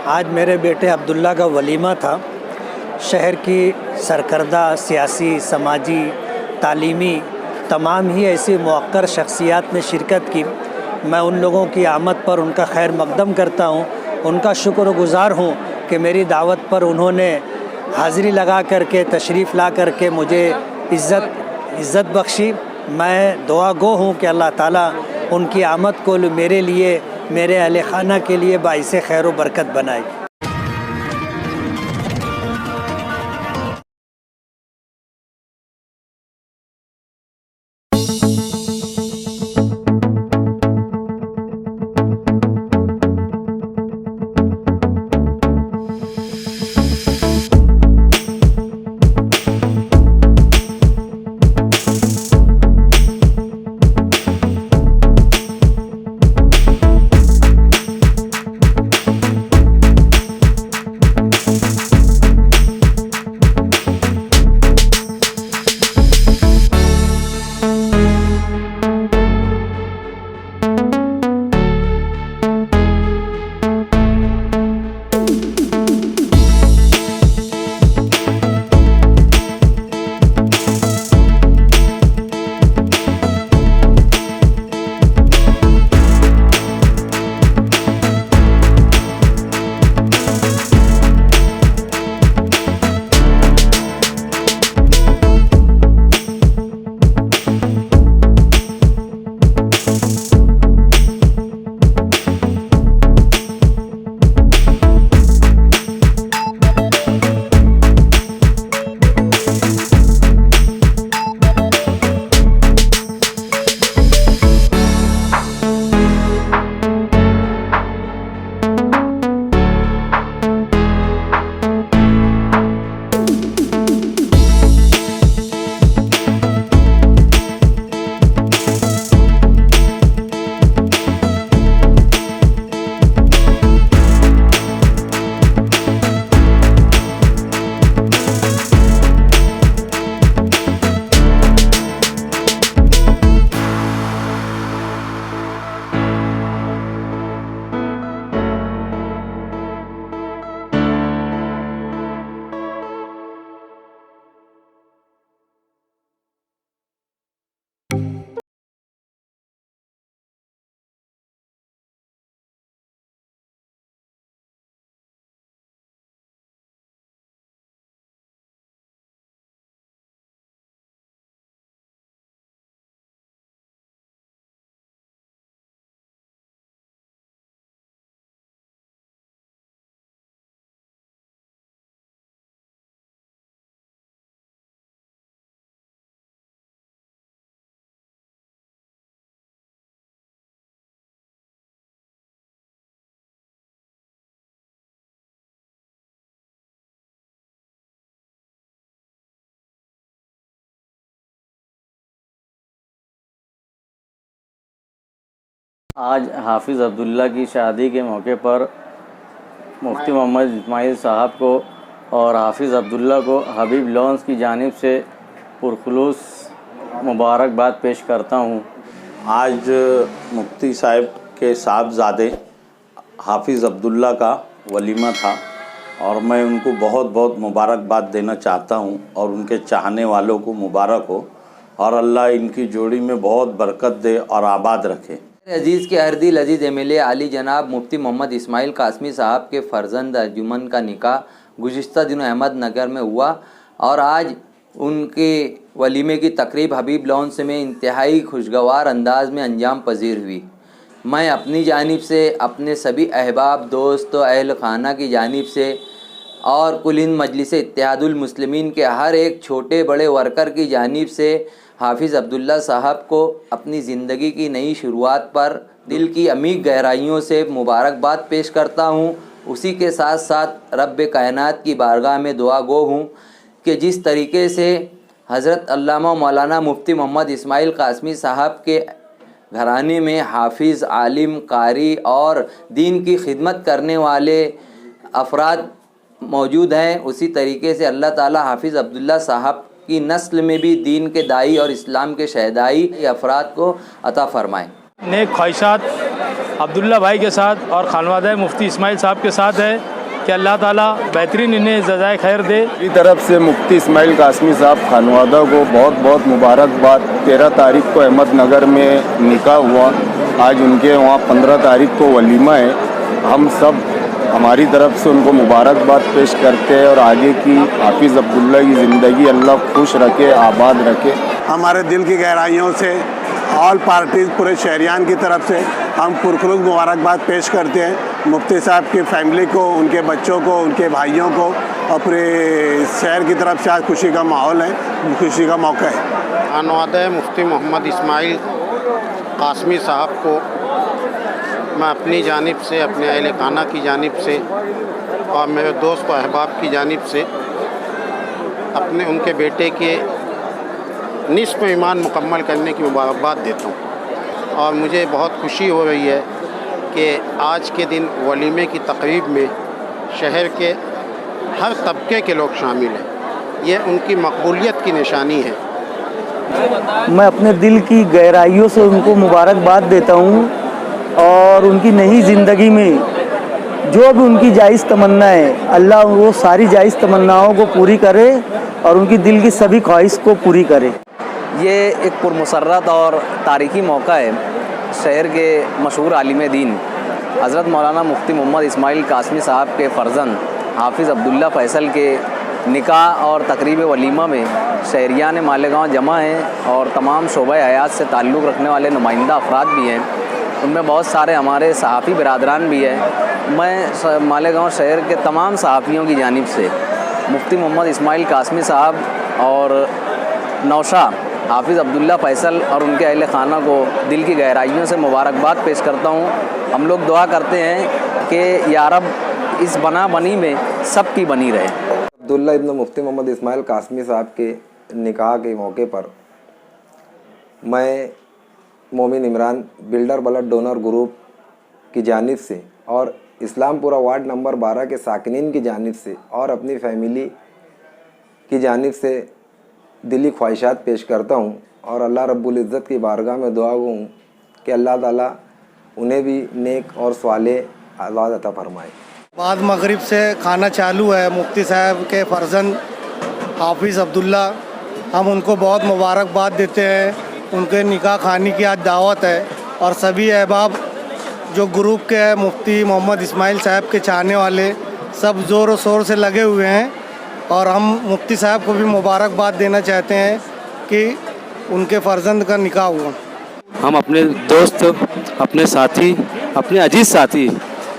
آج میرے بیٹے عبداللہ کا ولیمہ تھا۔ شہر کی سرکردہ سیاسی، سماجی، تعلیمی تمام ہی ایسی موقر شخصیات نے شرکت کی۔ میں ان لوگوں کی آمد پر ان کا خیر مقدم کرتا ہوں، ان کا شکر گزار ہوں کہ میری دعوت پر انہوں نے حاضری لگا کر کے، تشریف لا کر کے مجھے عزت بخشی۔ میں دعا گو ہوں کہ اللہ تعالیٰ ان کی آمد کو میرے لیے، میرے اہل خانہ کے لیے باعث خیر و برکت بنائے۔ آج حافظ عبداللہ کی شادی کے موقع پر مفتی محمد اسماعیل صاحب کو اور حافظ عبداللہ کو حبیب لانس کی جانب سے پرخلوص مبارکباد پیش کرتا ہوں۔ آج مفتی صاحب کے صاحبزادے حافظ عبداللہ کا ولیمہ تھا اور میں ان کو بہت بہت مبارکباد دینا چاہتا ہوں اور ان کے چاہنے والوں کو مبارک ہو اور اللہ ان کی جوڑی میں بہت برکت دے اور آباد رکھے۔ عزیز کے اردل عزیز ایم ایل اے عالی جناب مفتی محمد اسماعیل قاسمی صاحب کے فرزند ارجمن کا نکاح گزشتہ دنوں احمد نگر میں ہوا اور آج ان کے ولیمے کی تقریب حبیب لانس میں انتہائی خوشگوار انداز میں انجام پذیر ہوئی۔ میں اپنی جانب سے، اپنے سبھی احباب، دوست و اہل خانہ کی جانب سے اور کل ہند مجلس اتحاد المسلمین کے ہر ایک چھوٹے بڑے ورکر کی جانب سے حافظ عبداللہ صاحب کو اپنی زندگی کی نئی شروعات پر دل کی عمیق گہرائیوں سے مبارکباد پیش کرتا ہوں۔ اسی کے ساتھ ساتھ رب کائنات کی بارگاہ میں دعا گو ہوں کہ جس طریقے سے حضرت علامہ مولانا مفتی محمد اسماعیل قاسمی صاحب کے گھرانے میں حافظ، عالم، قاری اور دین کی خدمت کرنے والے افراد موجود ہیں، اسی طریقے سے اللہ تعالیٰ حافظ عبداللہ صاحب کی نسل میں بھی دین کے داعی اور اسلام کے شہدائی افراد کو عطا فرمائیں۔ نیک خواہشات عبداللہ بھائی کے ساتھ اور خانوادہ مفتی اسماعیل صاحب کے ساتھ ہے کہ اللہ تعالیٰ بہترین انہیں جزائے خیر دے۔ میری طرف سے مفتی اسماعیل قاسمی صاحب خانوادہ کو بہت بہت مبارکباد۔ 13 تاریخ کو احمد نگر میں نکاح ہوا، آج ان کے وہاں 15 تاریخ کو ولیمہ ہے۔ ہم سب ہماری طرف سے ان کو مبارکباد پیش کرتے ہیں اور آگے کی حافظ عبداللہ کی زندگی اللہ خوش رکھے، آباد رکھے۔ ہمارے دل کی گہرائیوں سے آل پارٹیز پورے شہریان کی طرف سے ہم پرخلوص مبارکباد پیش کرتے ہیں مفتی صاحب کی فیملی کو، ان کے بچوں کو، ان کے بھائیوں کو، اور پورے شہر کی طرف سے آج خوشی کا ماحول ہے، خوشی کا موقع ہے۔ خانوادہ مفتی محمد اسماعیل قاسمی صاحب کو میں اپنی جانب سے، اپنے اہل خانہ کی جانب سے اور میرے دوست و احباب کی جانب سے ان کے بیٹے کے نصف ایمان مکمل کرنے کی مبارکباد دیتا ہوں، اور مجھے بہت خوشی ہو رہی ہے کہ آج کے دن ولیمے کی تقریب میں شہر کے ہر طبقے کے لوگ شامل ہیں۔ یہ ان کی مقبولیت کی نشانی ہے۔ میں اپنے دل کی گہرائیوں سے ان کو مبارکباد دیتا ہوں اور ان کی نئی زندگی میں جو بھی ان کی جائز تمنا ہے اللہ وہ ساری جائز تمناؤں کو پوری کرے اور ان کی دل کی سبھی خواہش کو پوری کرے۔ یہ ایک پرمسرت اور تاریخی موقع ہے۔ شہر کے مشہور عالم دین حضرت مولانا مفتی محمد اسماعیل قاسمی صاحب کے فرزند حافظ عبداللہ فیصل کے نکاح اور تقریب ولیمہ میں شہریان مالیگاؤں جمع ہیں اور تمام شعبہ حیات سے تعلق رکھنے والے نمائندہ افراد بھی ہیں۔ ان میں بہت سارے ہمارے صحافی برادران بھی ہیں۔ میں مالیگاؤں شہر کے تمام صحافیوں کی جانب سے مفتی محمد اسماعیل قاسمی صاحب اور نوشا حافظ عبداللہ فیصل اور ان کے اہل خانہ کو دل کی گہرائیوں سے مبارکباد پیش کرتا ہوں۔ ہم لوگ دعا کرتے ہیں کہ یا رب اس بنا بنی میں سب کی بنی رہے۔ عبداللہ ابن مفتی محمد اسماعیل قاسمی صاحب کے نکاح کے موقع پر میں Momin Imran builder blood donor group کی جانب سے اور اسلام پورہ وارڈ نمبر 12 کے ساکنین کی جانب سے اور اپنی فیملی کی جانب سے دلی خواہشات پیش کرتا ہوں اور اللہ رب العزت کی بارگاہ میں دعا ہوں کہ اللہ تعالیٰ انہیں بھی نیک اور صالح اولاد عطا فرمائے۔ بعد مغرب سے کھانا چالو ہے مفتی صاحب کے فرزند حافظ عبداللہ، ہم ان کو بہت مبارکباد دیتے ہیں۔ ان کے نکاح خانی کی آج دعوت ہے اور سبھی احباب جو گروپ کے ہیں مفتی محمد اسماعیل صاحب کے چاہنے والے سب زور و شور سے لگے ہوئے ہیں اور ہم مفتی صاحب کو بھی مبارکباد دینا چاہتے ہیں کہ ان کے فرزند کا نکاح ہوا۔ ہم اپنے دوست، اپنے ساتھی، اپنے عزیز ساتھی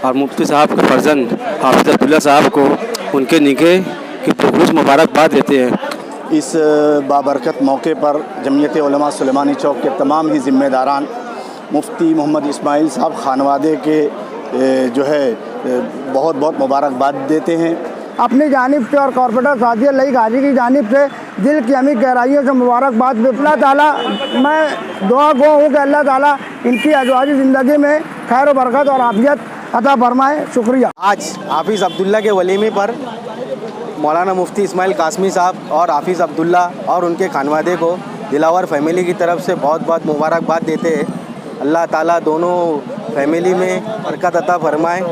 اور مفتی صاحب کے فرزند حافظ عبداللہ صاحب کو ان کے نکاح کی خصوص مبارکباد دیتے ہیں۔ اس بابرکت موقع پر جمعیت علماء سلیمانی چوک کے تمام ہی ذمہ داران مفتی محمد اسماعیل صاحب خانوادے کے جو ہے بہت بہت مبارکباد دیتے ہیں۔ اپنی جانب سے اور کارپوریٹر سعدیہ لئی غازی کی جانب سے دل کی ہمیں گہرائیوں سے مبارکباد۔ اللہ تعالیٰ میں دعا گو ہوں کہ اللہ تعالیٰ ان کی ازواجی زندگی میں خیر و برکت اور عافیت عطا فرمائے۔ شکریہ۔ آج حافظ عبداللہ کے ولیمے پر مولانا مفتی اسماعیل قاسمی صاحب اور حافظ عبداللہ اور ان کے خانوادے کو دلاور فیملی کی طرف سے بہت بہت مبارکباد دیتے ہیں۔ اللہ تعالیٰ دونوں فیملی میں برکت عطا فرمائے،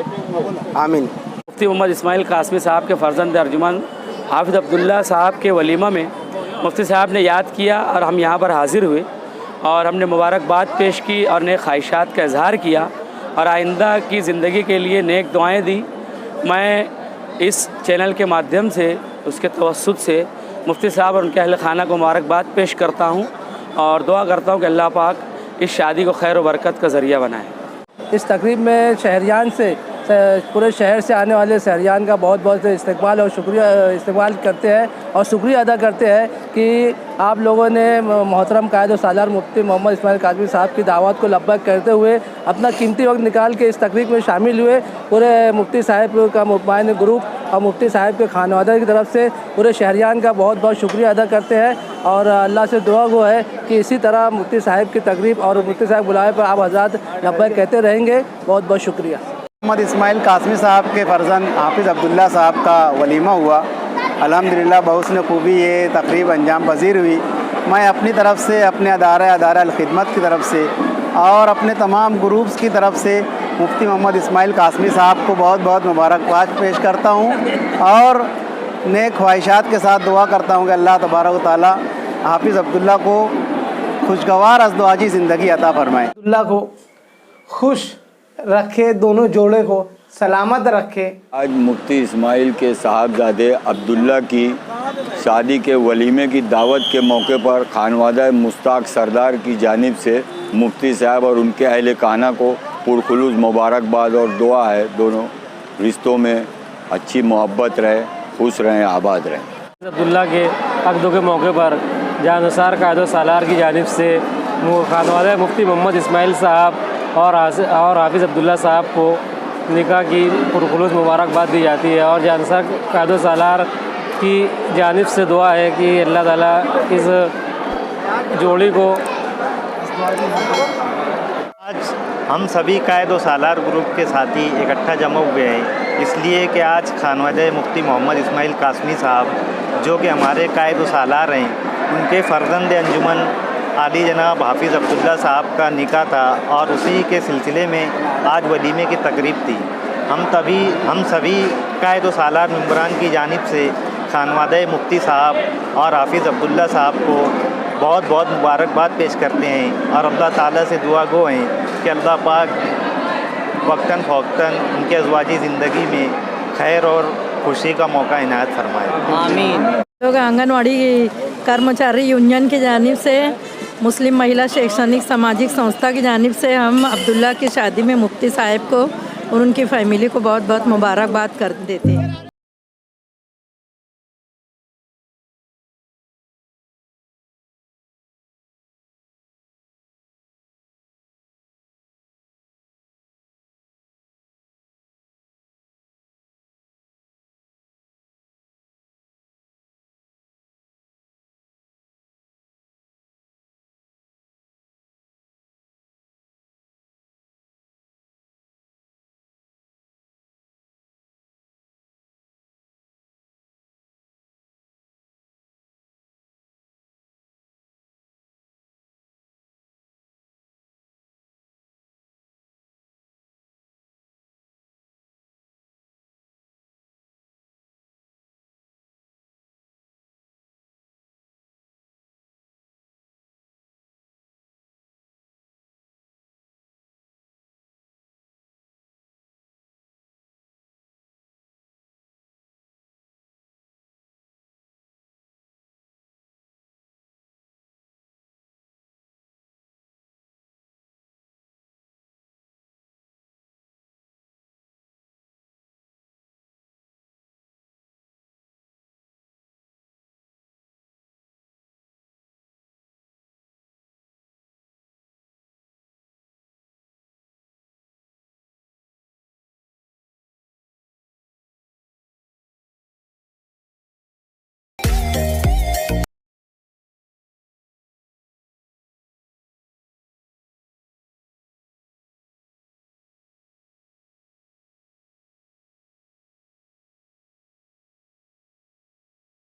آمین۔ مفتی محمد اسماعیل قاسمی صاحب کے فرزند ارجمند حافظ عبداللہ صاحب کے ولیمہ میں مفتی صاحب نے یاد کیا اور ہم یہاں پر حاضر ہوئے اور ہم نے مبارکباد پیش کی اور نیک خواہشات کا اظہار کیا اور آئندہ کی زندگی کے لیے نیک دعائیں دی۔ میں اس چینل کے مادھیم سے اس کے توسط سے مفتی صاحب اور ان کے اہل خانہ کو مبارکباد پیش کرتا ہوں اور دعا کرتا ہوں کہ اللہ پاک اس شادی کو خیر و برکت کا ذریعہ بنائے۔ اس تقریب میں شہریان سے پورے شہر سے آنے والے شہریان کا بہت بہت استقبال اور شکریہ استقبال کرتے ہیں اور شکریہ ادا کرتے ہیں کہ آپ لوگوں نے محترم قائد و سالار مفتی محمد اسماعیل قاسمی صاحب کی دعوت کو لبیک کرتے ہوئے اپنا قیمتی وقت نکال کے اس تقریب میں شامل ہوئے۔ پورے مفتی صاحب کا مطمئن گروپ اور مفتی صاحب کے خانوادہ کی طرف سے پورے شہریان کا بہت بہت شکریہ ادا کرتے ہیں اور اللہ سے دعا گو ہے کہ اسی طرح مفتی صاحب کی تقریب اور مفتی صاحب بلائے پر آپ حضرات لبیک کہتے رہیں گے۔ بہت بہت شکریہ۔ محمد اسماعیل قاسمی صاحب کے فرزند حافظ عبداللہ صاحب کا ولیمہ ہوا۔ الحمدللہ بحسن خوبی یہ تقریب انجام پذیر ہوئی۔ میں اپنی طرف سے اپنے ادارہ الخدمت کی طرف سے اور اپنے تمام گروپس کی طرف سے مفتی محمد اسماعیل قاسمی صاحب کو بہت بہت مبارکباد پیش کرتا ہوں اور نیک خواہشات کے ساتھ دعا کرتا ہوں کہ اللہ تبارک و تعالیٰ حافظ عبداللہ کو خوشگوار ازدواجی زندگی عطا فرمائے. عبداللہ کو خوش رکھے، دونوں جوڑے کو سلامت رکھے. آج مفتی اسماعیل کے صاحبزادے عبداللہ کی شادی کے ولیمے کی دعوت کے موقع پر خانوادہ مشتاق سردار کی جانب سے مفتی صاحب اور ان کے اہل خانہ کو پرخلوص مبارکباد اور دعا ہے دونوں رشتوں میں اچھی محبت رہے، خوش رہیں، آباد رہیں. عبداللہ کے عقدوں کے موقع پر جانثار قائد و سالار کی جانب سے خانوادہ مفتی محمد اسماعیل صاحب اور حافظ عبداللہ صاحب کو نکاح کی پرخلوص مبارکباد دی جاتی ہے اور جانثار قائد و سالار کی جانب سے دعا ہے کہ اللہ تعالیٰ اس جوڑی کو. آج ہم سبھی قائد و سالار گروپ کے ساتھی اکٹھا جمع ہوئے ہیں اس لیے کہ آج خانوادہ مفتی محمد اسماعیل قاسمی صاحب جو کہ ہمارے قائد و سالار ہیں ان کے فرزند انجمن عالی جناب حافظ عبداللہ صاحب کا نکاح تھا اور اسی کے سلسلے میں آج ولیمے کی تقریب تھی. ہم سبھی قائد و سالار ممبران کی جانب سے خانوادہ مفتی صاحب اور حافظ عبداللہ صاحب کو بہت بہت مبارکباد پیش کرتے ہیں اور اللہ تعالیٰ سے دعا گو ہیں کہ اللہ پاک وقتاً فوقتاً ان کے ازواجی زندگی میں خیر اور خوشی کا موقع عنایت فرمائے. آمین. لوگ آنگن واڑی کرمچاری یونین کی جانب سے مسلم مہیلا شیکشنک سماجک سنستھا کی جانب سے ہم عبداللہ کی شادی میں مفتی صاحب کو اور ان کی فیملی کو بہت بہت مبارکباد کر دیتے ہیں.